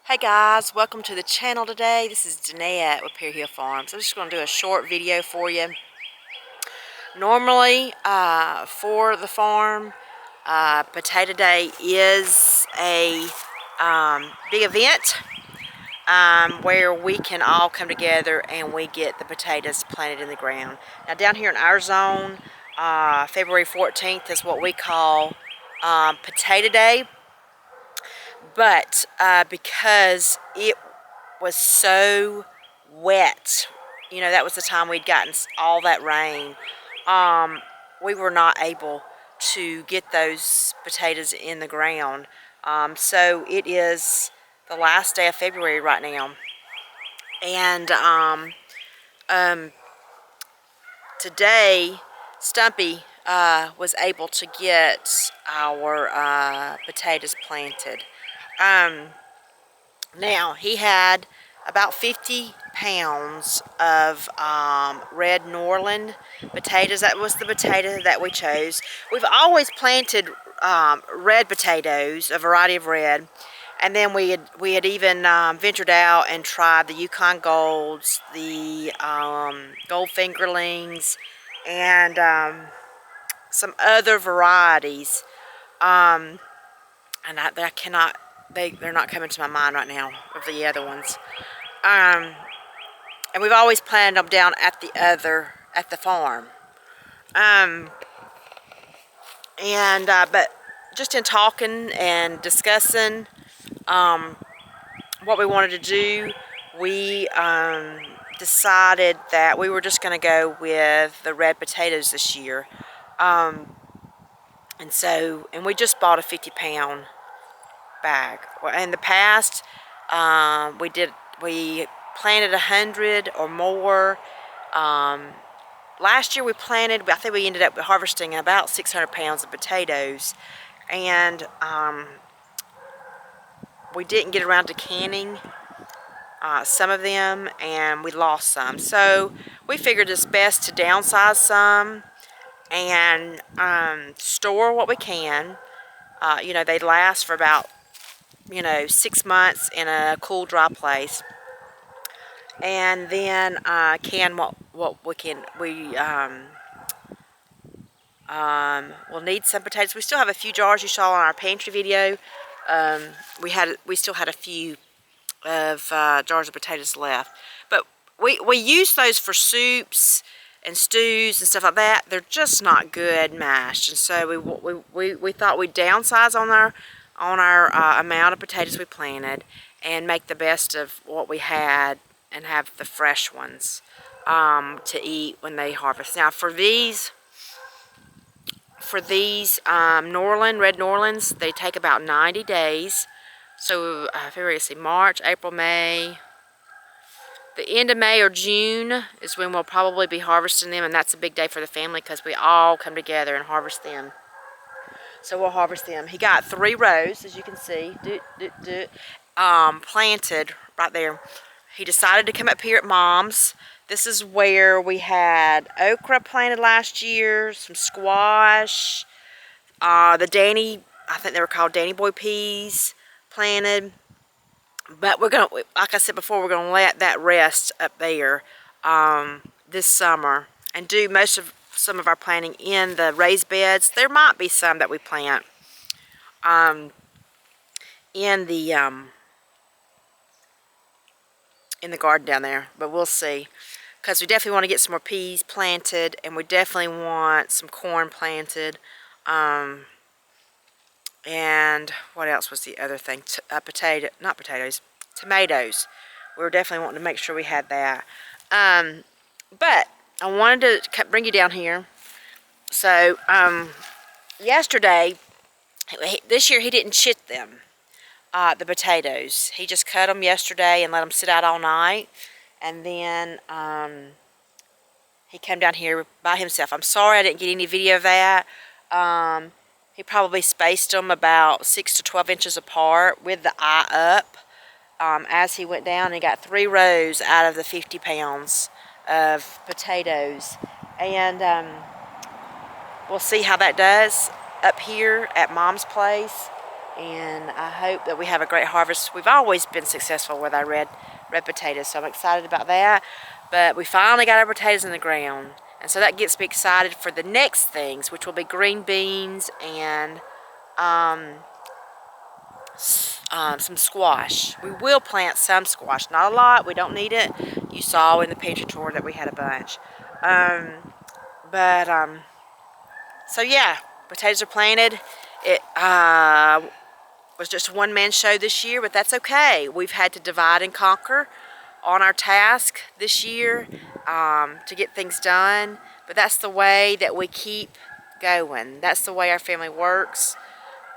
Hey guys, welcome to the channel today. This is Deannette with Pier Hill Farms. I'm just going to do a short video for you. Normally, for the farm, Potato Day is a big event where we can all come together and we get the potatoes planted in the ground. Now down here in our zone, February 14th is what we call Potato Day. But because it was so wet, you know, that was the time we'd gotten all that rain, we were not able to get those potatoes in the ground. So it is the last day of February right now. And today, Stumpy was able to get our potatoes planted. Now, he had about 50 pounds of red Norland potatoes. That was the potato that we chose. We've always planted red potatoes, a variety of red. And then we had even ventured out and tried the Yukon Golds, the Gold Fingerlings, and some other varieties. And I cannot, they're not coming to my mind right now of the other ones. And we've always planted them down at the farm. But just in talking and discussing what we wanted to do, we decided that we were just going to go with the red potatoes this year. And we just bought a 50-pound bag. Well, in the past, we planted 100 or more. Last year we planted, I think we ended up harvesting about 600 pounds of potatoes, and we didn't get around to canning some of them, and we lost some. So we figured it's best to downsize some and store what we can. You know, they last for about 6 months in a cool, dry place, and then can what we can. We'll need some potatoes. We still have a few jars you saw on our pantry video. We still had a few of jars of potatoes left, but we use those for soups and stews and stuff like that. They're just not good mashed, and so we thought we'd downsize on our amount of potatoes we planted and make the best of what we had and have the fresh ones to eat when they harvest. Now for these Norland, red Norlands, they take about 90 days. So February, let's see, March, April, May. The end of May or June is when we'll probably be harvesting them, and that's a big day for the family because we all come together and harvest them. So we'll harvest them. He got 3 rows, as you can see, planted right there. He decided to come up here at Mom's. This is where we had okra planted last year, some squash, I think they were called Danny Boy peas planted. But we're gonna, like I said before, we're gonna let that rest up there this summer and do some of our planting in the raised beds. There might be some that we plant in the garden down there, but we'll see, because we definitely want to get some more peas planted, and we definitely want some corn planted. And what else was the other thing? Tomatoes. We were definitely wanting to make sure we had that. But I wanted to bring you down here. So yesterday, this year he didn't chit them, the potatoes. He just cut them yesterday and let them sit out all night. And then he came down here by himself. I'm sorry I didn't get any video of that. He probably spaced them about 6 to 12 inches apart with the eye up as he went down. He got 3 rows out of the 50 pounds of potatoes. And we'll see how that does up here at Mom's place. and I hope that we have a great harvest. We've always been successful with our red potatoes, so I'm excited about that. But we finally got our potatoes in the ground, and so that gets me excited for the next things, which will be green beans and some squash. We will plant some squash, not a lot. We don't need it. You saw in the pantry tour that we had a bunch. So yeah, potatoes are planted. It was just a one-man show this year, but that's okay. We've had to divide and conquer on our task this year to get things done. But that's the way that we keep going. That's the way our family works.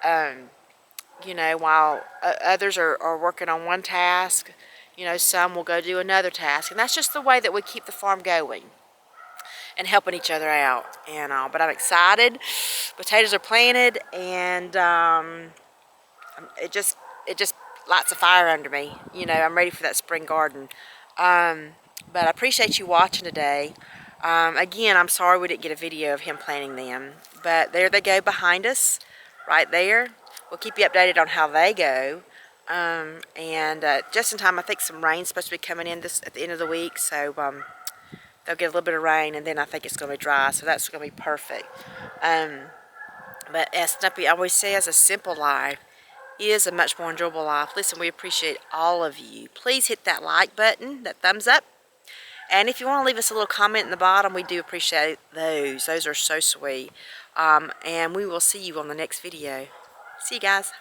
You know, while others are working on one task, you know, some will go do another task. And that's just the way that we keep the farm going and helping each other out and all. But I'm excited. Potatoes are planted, and it just lights a fire under me. You know, I'm ready for that spring garden. But I appreciate you watching today. Again, I'm sorry we didn't get a video of him planting them, but there they go behind us, right there. We'll keep you updated on how they go. And just in time, I think some rain's supposed to be coming in at the end of the week, so they'll get a little bit of rain, and then I think it's going to be dry, so that's going to be perfect. But as Snuppy always says, a simple life is a much more enjoyable life. Listen, we appreciate all of you. Please hit that like button, that thumbs up. And if you want to leave us a little comment in the bottom, we do appreciate those. Those are so sweet. And we will see you on the next video. See you guys.